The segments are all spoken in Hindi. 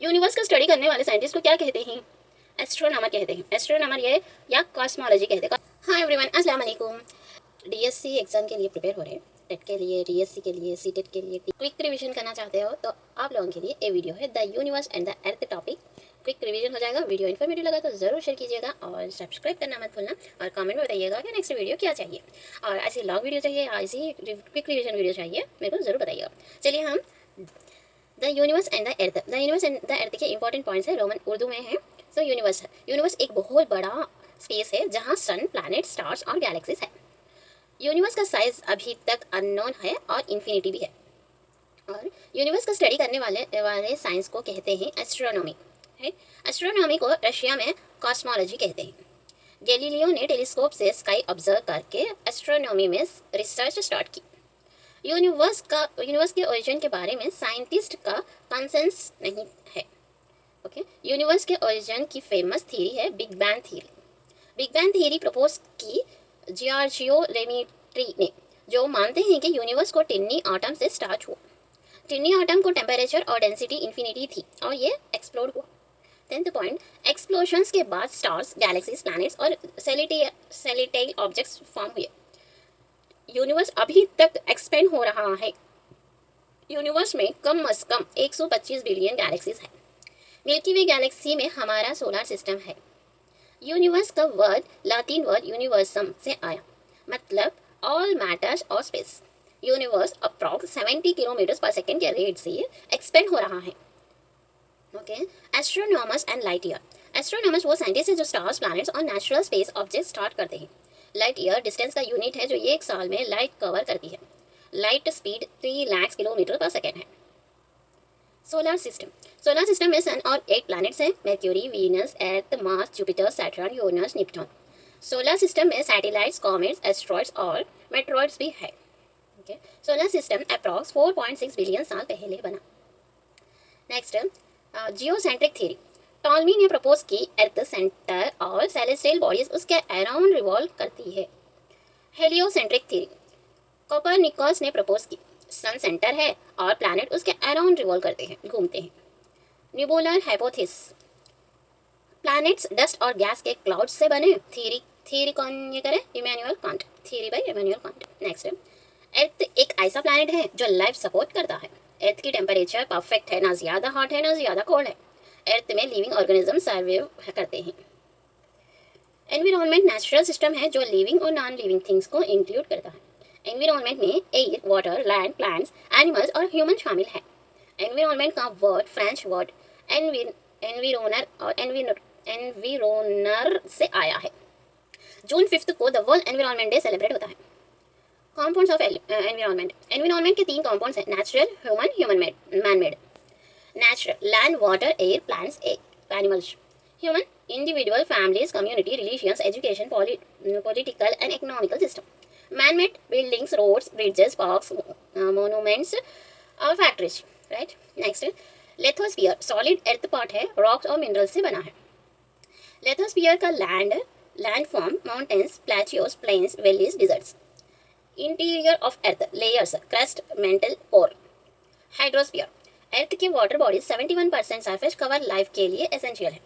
यूनिवर्स का स्टडी करने वाले साइंटिस्ट को क्या कहते हैं? एस्ट्रोनॉमर कहते हैं। एस्ट्रोनॉमर ये या कॉस्मोलॉजी कहते हैं। हाय एवरीवन, अस्सलाम वालेकुम। डीएससी एग्जाम के लिए प्रिपेयर हो रहे हैं, टेट के लिए, डीएससी के लिए, सीटेट के लिए क्विक रिवीजन करना चाहते हो तो आप लोगों के लिए ये वीडियो है। The universe and the earth topic quick revision हो जाएगा। वीडियो इन्फॉर्मेटिव लगा तो ज़रूर शेयर कीजिएगा और सब्सक्राइब करना मत भूलना और कमेंट में बताइएगा कि नेक्स्ट वीडियो क्या चाहिए, और ऐसी लॉन्ग वीडियो चाहिए या ऐसी क्विक रिवीजन वीडियो चाहिए, मेरे को ज़रूर बताइएगा। चलिए हम the universe and the earth. The universe and the earth के इंपॉर्टेंट पॉइंट्स है, रोमन उर्दू में है। सो यूनिवर्स एक बहुत बड़ा स्पेस है जहाँ सन, प्लैनेट, स्टार्स और गैलेक्सीज है। यूनिवर्स का साइज अभी तक अननोन है और इन्फिनिटी भी है। और यूनिवर्स का स्टडी करने वाले साइंस को कहते हैं एस्ट्रोनॉमी है। एस्ट्रोनॉमी को रशिया में कॉस्मोलॉजी कहते हैं। गैलीलियो ने टेलीस्कोप से स्काई ऑब्जर्व करके एस्ट्रोनॉमी में रिसर्च स्टार्ट की। यूनिवर्स के ओरिजिन के बारे में साइंटिस्ट का कंसेंसस नहीं है। ओके, यूनिवर्स के ओरिजिन की फेमस थ्योरी है big bang theory. Big bang theory propose की जियोर्जियो लेमिट्री ने, जो मानते हैं कि यूनिवर्स को टिन्नी आटम से स्टार्ट हुआ। टिन्नी आटम को टेम्परेचर और डेंसिटी इन्फिनिटी थी और ये एक्सप्लोड हुआ। 10th पॉइंट, एक्सप्लोशंस के बाद स्टार्स, गैलेक्सीज, प्लैनेट्स और सेलेटाइल ऑब्जेक्ट्स फॉर्म हुए। यूनिवर्स अभी तक एक्सपेंड हो रहा है। यूनिवर्स में कम से कम 125 बिलियन गैलेक्सीज है। मिल्की वे गैलेक्सी में हमारा सोलर सिस्टम है। यूनिवर्स का वर्ड लातिन वर्ड यूनिवर्सम से आया, मतलब ऑल मैटर्स और space. Universe approx 70 kilometre per second के रेट से एक्सपेंड हो रहा है। Okay, astronomers and light year. Astronomers वो साइंटिस्ट है जो स्टार्स, प्लैनेट्स और नेचुरल स्पेस ऑब्जेक्ट स्टार्ट करते हैं। लाइट ईयर डिस्टेंस का यूनिट है जो एक साल में लाइट कवर करती है। Light speed 3 lakh kilometre per second है। सोलर सिस्टम में सन और 8 प्लैनेट्स हैं, Mercury, Venus, Earth, Mars, Jupiter, Saturn, Uranus, Neptune. Solar system में सैटेलाइट्स, कॉमेट्स, एस्ट्रॉइड्स और मेट्रॉइड्स भी है। Okay, solar system approx 4.6 billion साल पहले बना। Next, geocentric theory. टॉलमी ने प्रपोज की अर्थ सेंटर और सेलेस्टियल बॉडीज उसके अराउंड रिवॉल्व करती है। Heliocentric theory. कोपरनिकस ने प्रपोज की सन सेंटर है और प्लैनेट उसके अराउंड रिवॉल्व करते हैं, घूमते हैं। Nebular hypothesis. प्लैनेट्स डस्ट और गैस के क्लाउड से बने। थ्योरी कौन ये करे? Immanuel Kant. Theory by Immanuel Kant. Next, earth एक ऐसा प्लैनेट है जो लाइफ सपोर्ट करता है। अर्थ की टेम्परेचर परफेक्ट है, ना ज़्यादा हॉट है ना ज़्यादा कोल्ड है। अर्थ में लिविंग ऑर्गेनिज्म सर्वाइव करते हैं। एनवायरनमेंट नेचुरल सिस्टम है जो लिविंग और नॉन लिविंग थिंग्स को इंक्लूड करता है। एनवायरनमेंट में air, water, land, plants, animals और ह्यूमन शामिल है। एनवायरनमेंट का वर्ड फ्रेंच वर्ड एनविरोनर से आया है। जून 5 को the world environment day celebrate होता है। Compounds of environment. एनवायरनमेंट के 3 कॉम्पाउंड्स हैं, natural, human man made. Natural, land, water, air, plants, animals. Human, individual, families, community, religions, education, political and economical system. Man made, buildings, roads, bridges, parks, monuments और factories. Right. Next, lithosphere solid earth part है, रॉक्स और मिनरल्स से बना है। लेथोस्फीयर का land form mountains, plateaus, plains, valleys, deserts. Interior of earth layers, crust, mantle, core. Hydrosphere earth के water bodies 71% surface cover life के लिए एसेंशियल है।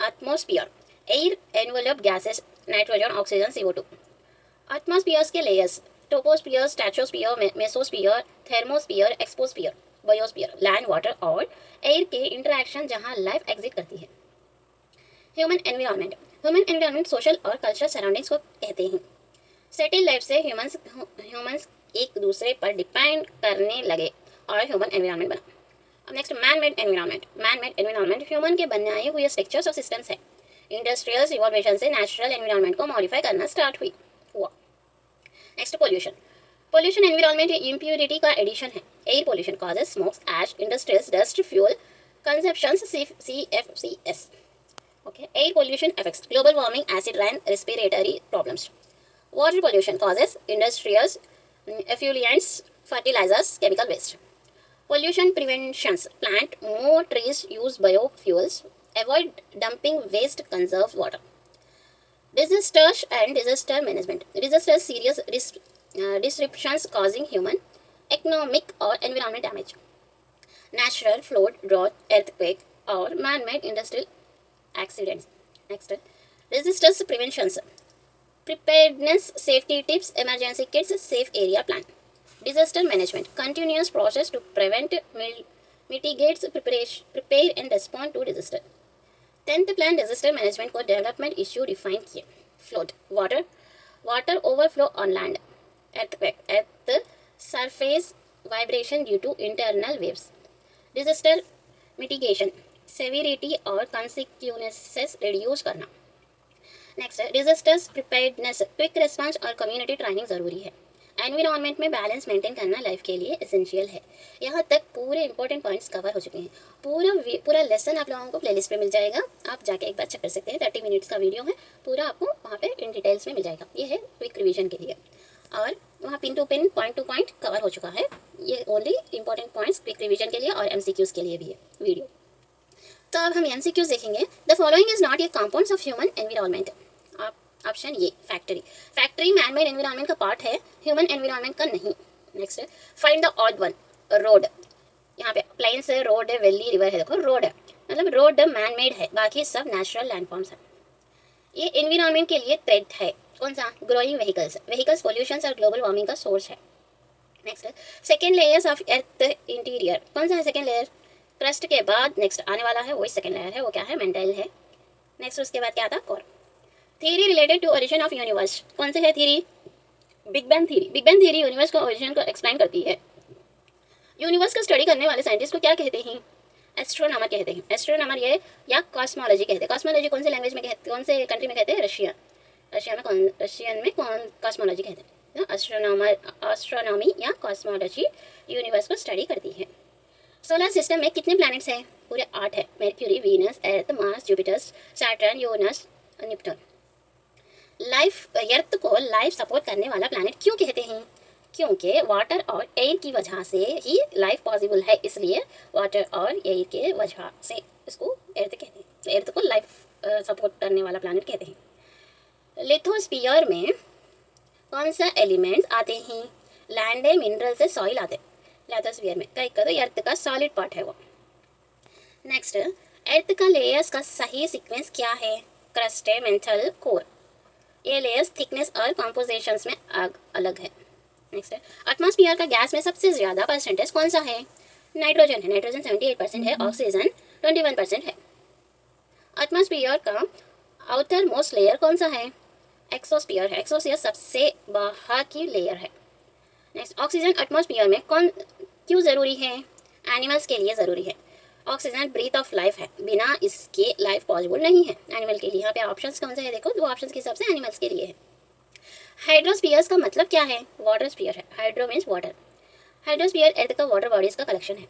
Atmosphere air envelope gases, nitrogen, oxygen, CO2। Atmospheres के layers, troposphere, stratosphere, mesosphere, thermosphere, exosphere, biosphere. Land, water और एयर के इंटरेक्शन जहां लाइफ एग्जिट करती है। ह्यूमन एनवायरनमेंट सोशल और कल्चरल सराउंडिंग्स को कहते हैं। सेटल लाइफ से ह्यूमंस एक दूसरे पर डिपेंड करने लगे और ह्यूमन एनवायरनमेंट बना। अब next, man made environment human के बनाए हुए स्ट्रक्चर्स और सिस्टम्स है। इंडस्ट्रियल रिवॉल्यूशन से नेचुरल एनवायरनमेंट को मॉडिफाई करना स्टार्ट हुआ। नेक्स्ट, पोल्यूशन एनवायरनमेंट इम्प्योरिटी का एडिशन है। Air pollution causes smokes, ash, industrials dust, fuel consumptions, CFCs। Okay, air pollution affects global warming, acid rain, respiratory problems. Water pollution causes industrials effluents, fertilizers, chemical waste. Pollution preventions, plant more trees, use biofuels, avoid dumping waste, conserve water. Disasters and disaster management. Disasters, serious disruptions causing human, economic or environment damage. Natural, flood, drought, earthquake और man made industrial accidents. Next disasters preventions, preparedness, safety tips, emergency kits, safe area plan. Disaster management, continuous process to prevent, mitigates, prepare and respond to disaster. 10th plan disaster management को development issue define किए। Flood, water overflow on land, earthquake, earth surface vibration due to internal waves. Disaster mitigation, severity और consequences reduce करना। नेक्स्ट है डिजास्टर्स प्रिपेयर्डनेस, क्विक रिस्पांस और कम्युनिटी ट्रेनिंग ज़रूरी है। एनवायरनमेंट में बैलेंस मेंटेन करना लाइफ के लिए एसेंशियल है। यहाँ तक पूरे इंपॉर्टेंट पॉइंट्स कवर हो चुके हैं। पूरा लेसन आप लोगों को प्लेलिस्ट पे मिल जाएगा, आप जाके एक बार चेक कर सकते हैं। 30 मिनट्स का वीडियो है, पूरा आपको वहाँ पे इन डिटेल्स में मिल जाएगा। ये है क्विक रिविजन के लिए, और वहाँ pin to pin, point to point cover हो चुका है। ये only important points quick revision के लिए और MCQs के लिए भी है वीडियो। तो अब हम MCQs देखेंगे। The following is not a compounds of human environment. Option ये फैक्ट्री मैन मेड एनवायरनमेंट का पार्ट है, ह्यूमन एनवायरनमेंट का नहीं। Next find the odd one, road. यहाँ पे प्लेन्स है, रोड है, वैली, रिवर है। देखो रोड है मतलब रोड मैन मेड है, बाकी सब नेचुरल लैंडफॉर्म्स है। ये एनवायरनमेंट के लिए थ्रेट है। कौन सा? ग्रोइंग व्हीकल्स पोल्यूशन और ग्लोबल वार्मिंग का सोर्स है। Next second layers of earth interior. कौन सा है सेकेंड लेयर? क्रस्ट के बाद नेक्स्ट आने वाला है वही सेकेंड लेयर है, वो क्या है? मेंटल है। नेक्स्ट उसके बाद क्या था? Core. Theory related to origin of universe. कौन से है theory? Big bang theory universe का ओरिजिन को एक्सप्लेन करती है। यूनिवर्स का स्टडी करने वाले साइंटिस्ट को क्या कहते हैं? एस्ट्रोनॉमर कहते हैं। एस्ट्रोनॉमर ये या कॉस्मोलॉजी कहते हैं। कॉस्मोलॉजी कौन से लैंग्वेज में कहते, कौन से कंट्री में कहते हैं? रशियन में कौन कॉस्मोलॉजी कहते हैं? एस्ट्रोनॉमी या कॉस्मोलॉजी यूनिवर्स को स्टडी करती है। सोलर सिस्टम में कितने प्लैनेट्स हैं? पूरे 8 है। Mercury, Venus, Earth, Mars, Jupiter, Saturn, Uranus, Neptune. Earth को लाइफ सपोर्ट करने वाला प्लैनेट क्यों कहते हैं? क्योंकि वाटर और एयर की वजह से ही लाइफ पॉसिबल है, इसलिए वाटर और एयर के वजह से इसको अर्थ कहते हैं। अर्थ को लाइफ सपोर्ट करने वाला प्लैनेट कहते हैं। लिथोस्फीयर में कौन सा एलिमेंट्स आते हैं? लैंड है, मिनरल से सॉइल आते हैं लिथोस्फीयर में। कई का तो अर्थ का सॉलिड पार्ट है वो। नेक्स्ट अर्थ का लेयर्स का सही सीक्वेंस क्या है? क्रस्ट है, मेंटल, कोर। ये लेयर्स थिकनेस और कॉम्पोजिशंस में अलग है। नेक्स्ट एटमॉस्फेयर का गैस में सबसे ज़्यादा परसेंटेज कौन सा है? नाइट्रोजन है। नाइट्रोजन 78% है, ऑक्सीजन 21% है। एटमॉस्फेयर का आउटर मोस्ट लेयर कौन सा है? एक्सोस्फीयर है। एक्सोस्फीयर सबसे बाहर की लेयर है। नेक्स्ट ऑक्सीजन एटमॉस्फेयर में क्यों ज़रूरी है? एनिमल्स के लिए ज़रूरी है। ऑक्सीजन ब्रीथ ऑफ लाइफ है, बिना इसके लाइफ पॉसिबल नहीं है एनिमल के लिए। यहाँ पे ऑप्शंस कौन से है? देखो 2 ऑप्शंस के हिसाब से एनिमल्स के लिए है। हाइड्रोस्फीयर्स का मतलब क्या है? वाटर स्फीयर है। Hydro means water. हाइड्रोस्फीयर अर्थ का वाटर बॉडीज का कलेक्शन है।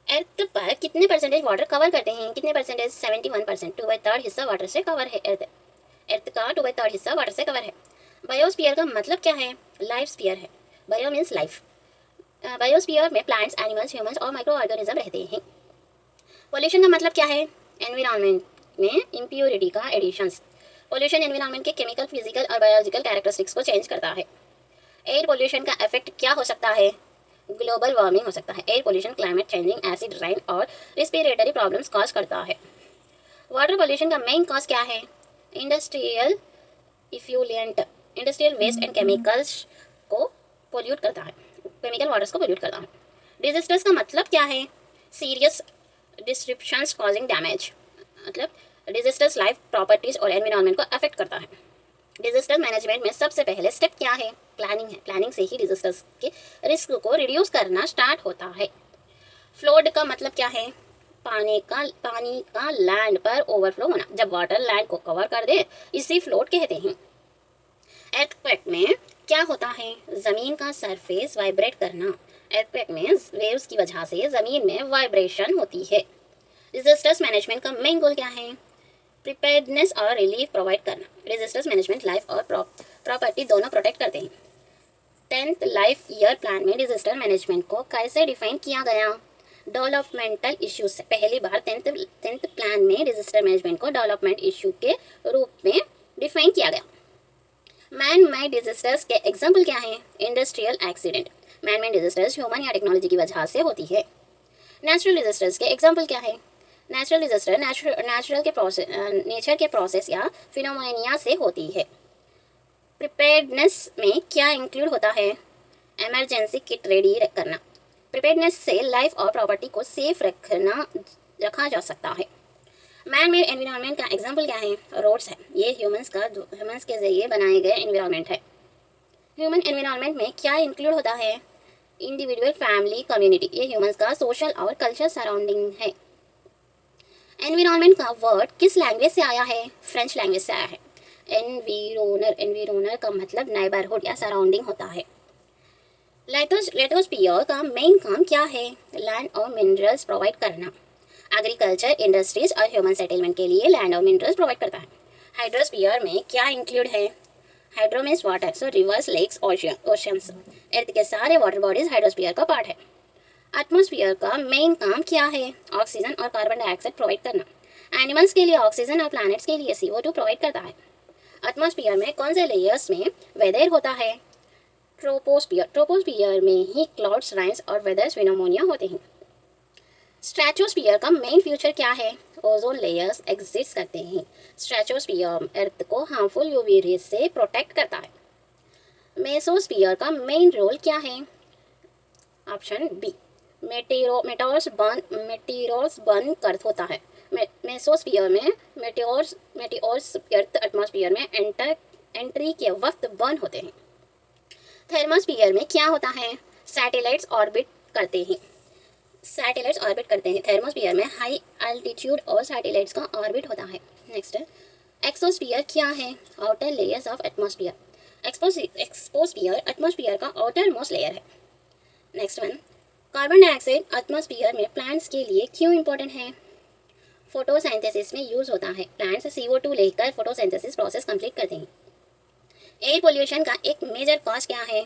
अर्थ पर कितने परसेंटेज वाटर कवर करते हैं? कितने परसेंटेज? 71%। 2/3 हिस्सा वाटर से कवर है अर्थ का 2/3 हिस्सा वाटर से कवर है। बायोस्फीयर का मतलब क्या है? लाइफ स्फीयर है। Bio means life. बायोस्फीयर में प्लांट्स, एनिमल्स, ह्यूमंस और माइक्रो ऑर्गेनिज्म रहते हैं। पॉल्यूशन का मतलब क्या है? एनवायरनमेंट में इम्प्योरिटी का एडिशंस। पॉल्यूशन एनवायरनमेंट के केमिकल, फिजिकल और बायोलॉजिकल कैरेक्टरिस्टिक्स को चेंज करता है। एयर पॉल्यूशन का इफेक्ट क्या हो सकता है? ग्लोबल वार्मिंग हो सकता है। Air pollution climate changing, acid rain और रेस्पिरेटरी प्रॉब्लम्स कॉज करता है। वाटर पॉल्यूशन का मेन कॉज क्या है? Industrial effluent, industrial waste and chemicals को पोल्यूट करता है, केमिकल वाटर्स को पोल्यूट करता है। डिजास्टर्स का मतलब क्या है? सीरियस डिस्ट्रप्शंस कॉजिंग डैमेज, मतलब डिजास्टर्स लाइफ, प्रॉपर्टीज और एनवायरनमेंट को अफेक्ट करता है। डिजास्टर मैनेजमेंट में सबसे पहले स्टेप क्या है? प्लानिंग है। प्लानिंग से ही डिजास्टर्स के रिस्क को रिड्यूस करना स्टार्ट होता है। फ्लोड का मतलब क्या है? पानी का लैंड पर ओवरफ्लो होना। जब वाटर लैंड को कवर कर दे, इसी फ्लोड कहते हैं। अर्थक्वेक में क्या होता है? ज़मीन का सरफेस वाइब्रेट करना। अर्थक्वेक में वेव्स की वजह से ज़मीन में वाइब्रेशन होती है। डिजास्टर्स मैनेजमेंट का मेन गोल क्या है? प्रिपेयर्डनेस और रिलीफ प्रोवाइड करना। डिजास्टर्स मैनेजमेंट लाइफ और प्रॉपर्टी दोनों प्रोटेक्ट करते हैं। 10th लाइफ ईयर प्लान में डिजास्टर मैनेजमेंट को कैसे डिफाइन किया गया? डेवलपमेंटल इश्यूज से। पहली बार 10th प्लान में डिजास्टर मैनेजमेंट को डेवलपमेंट इशू के रूप में डिफाइन किया गया। मैन मेड डिजास्टर्स के एग्जाम्पल क्या हैं? Industrial accident. Man made disasters human या टेक्नोलॉजी की वजह से होती है। नेचुरल डिजास्टर्स के एग्जाम्पल क्या है? नेचुरल डिजास्टर नेचर के प्रोसेस या फिनोमेनिया से होती है। प्रिपेयर्डनेस में क्या इंक्लूड होता है? इमरजेंसी किट रेडी करना। प्रिपेयर्डनेस से लाइफ और प्रॉपर्टी को सेफ रखा जा सकता है। मैन मेड एनवायरनमेंट का एग्जाम्पल क्या है? रोड्स है। ये ह्यूमंस के जरिए बनाए गए एनवायरनमेंट है। ह्यूमन एनवायरनमेंट में क्या इंक्लूड होता है? Individual, family, community. ये ह्यूमंस का सोशल और कल्चर सराउंडिंग है। एनवायरनमेंट का वर्ड किस लैंग्वेज से आया है? फ्रेंच लैंग्वेज से आया है। एनवायरनर का मतलब नेबरहुड या सराउंडिंग होता है। लिथोस्फीयर का मेन काम क्या है? लैंड और मिनरल्स प्रोवाइड करना। एग्रीकल्चर, इंडस्ट्रीज और ह्यूमन सेटलमेंट के लिए लैंड और मिनरल्स प्रोवाइड करता है। हाइड्रोस्फीयर में क्या इंक्लूड है? Hydro means water, so rivers, lakes, oceans. Earth के सारे वाटर बॉडीज हाइड्रोस्फीयर का पार्ट है। एटमॉस्फेयर का मेन काम क्या है? ऑक्सीजन और कार्बन डाइऑक्साइड प्रोवाइड करना। एनिमल्स के लिए ऑक्सीजन और प्लैनेट्स के लिए CO2 प्रोवाइड करता है। एटमॉस्फेयर में कौन से लेयर्स में वेदर होता है? ट्रोपोस्फियर में ही क्लाउड्स, राइन्स और वेदर फिनोमेना होते हैं। स्ट्रेटोस्फियर का मेन फ्यूचर क्या है? ओजोन लेयर्स एग्जिस्ट करते हैं। स्ट्रेटोस्फियर अर्थ को हार्मफुल UV रेज से प्रोटेक्ट करता है। मेसोस्फियर का मेन रोल क्या है? ऑप्शन बी, मेटेरोस बर्न कर होता है। मेसोस्फियर में मेटेओर्स अर्थ एटमॉस्फेयर में एंट्री के वक्त बर्न होते हैं। थर्मोस्फियर में क्या होता है? सैटेलाइट्स ऑर्बिट करते हैं। थर्मोस्फियर में हाई एल्टीट्यूड और सैटेलाइट्स का ऑर्बिट होता है। नेक्स्ट, एक्सोस्फियर क्या है? Outer layers of atmosphere. Exosphere atmosphere का आउटर मोस्ट लेयर है। Next one, carbon dioxide atmosphere में प्लांट्स के लिए क्यों इंपॉर्टेंट है? फोटोसिंथेसिस में यूज होता है। प्लांट्स CO2 लेकर फोटोसिंथेसिस प्रोसेस कंप्लीट करते हैं। एयर पोल्यूशन का एक मेजर कॉज क्या है?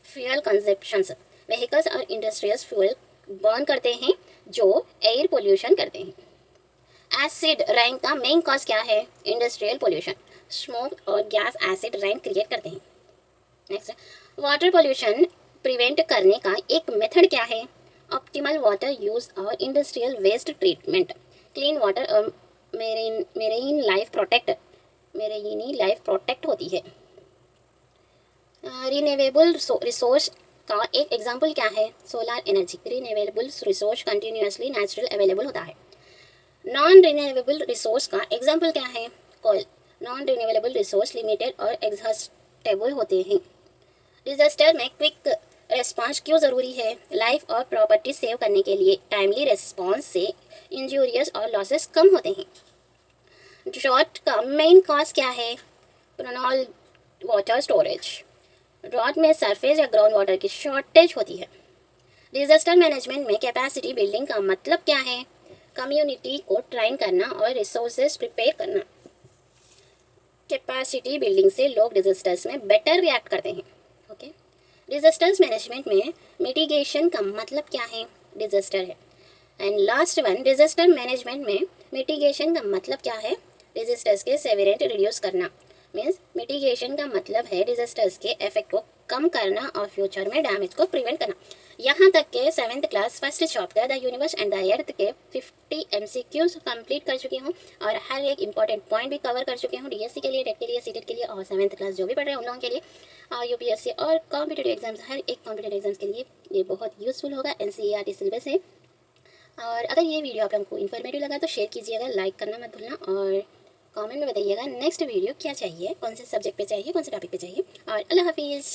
Fuel consumptions. व्हीकल्स और इंडस्ट्रियल्स फ्यूल बर्न करते हैं जो एयर पोल्यूशन करते हैं। एसिड रेन का मेन कॉज क्या है? Industrial pollution. स्मोक और गैस एसिड रेन क्रिएट करते हैं। नेक्स्ट, वाटर पोल्यूशन प्रिवेंट करने का एक मेथड क्या है? ऑप्टिमल वाटर यूज और industrial waste treatment. Clean water और मेरीन लाइफ प्रोटेक्ट होती है। रिन्यूएबल रिसोर्स का एक एग्जाम्पल क्या है? Solar energy. Renewable resource continuously natural available होता है। नॉन रिन्यूएबल रिसोर्स का एग्जाम्पल क्या है? कोयल। नॉन रिन्यूएबल रिसोर्स लिमिटेड और एग्जॉस्टेबल होते हैं। डिजास्टर में क्विक रिस्पांस क्यों ज़रूरी है? लाइफ और प्रॉपर्टी सेव करने के लिए। टाइमली रिस्पांस से इंजूरियस और लॉसेस कम होते हैं। ड्रॉट का मेन कॉज क्या है? Prolonged water storage. ड्रॉट में सरफेस या ग्राउंड वाटर की शॉर्टेज होती है। डिजास्टर मैनेजमेंट में कैपेसिटी बिल्डिंग का मतलब क्या है? कम्युनिटी को ट्रेन करना और रिसोर्सेज प्रिपेयर करना। कैपेसिटी बिल्डिंग से लोग डिजास्टर्स में बेटर रिएक्ट करते हैं। ओके, डिजास्टर्स मैनेजमेंट में मिटिगेशन का मतलब क्या है? डिजास्टर है। And last one, disaster management में मिटिगेशन का मतलब क्या है? डिजास्टर्स के सेवेरिटी रिड्यूस करना। मीन्स मिटिगेशन का मतलब है डिजास्टर्स के इफेक्ट को कम करना और फ्यूचर में डैमेज को प्रिवेंट करना। यहाँ तक के 7th class first chapter the universe and the earth के 50 MCQs कंप्लीट कर चुकी हूँ और हर एक इंपॉर्टेंट पॉइंट भी कवर कर चुकी हूँ। DSC के लिए, टेट के लिए, सीटेट के लिए और 7th क्लास जो भी पढ़ रहे हैं उन लोगों के लिए, और UPSC और कॉम्पिटेटिव एग्जाम्स, हर एक कॉम्पिटेटिव एग्जाम्स के लिए ये बहुत यूजफुल होगा। NCERT सिलेबस है। और अगर ये वीडियो आप लोगों को इन्फॉर्मेटिव लगा तो शेयर कीजिएगा, लाइक करना मत भूलना और कमेंट में बताइएगा नेक्स्ट वीडियो क्या चाहिए, कौन से सब्जेक्ट पे चाहिए, कौन से टॉपिक पे चाहिए। और अल्लाह हाफिज़।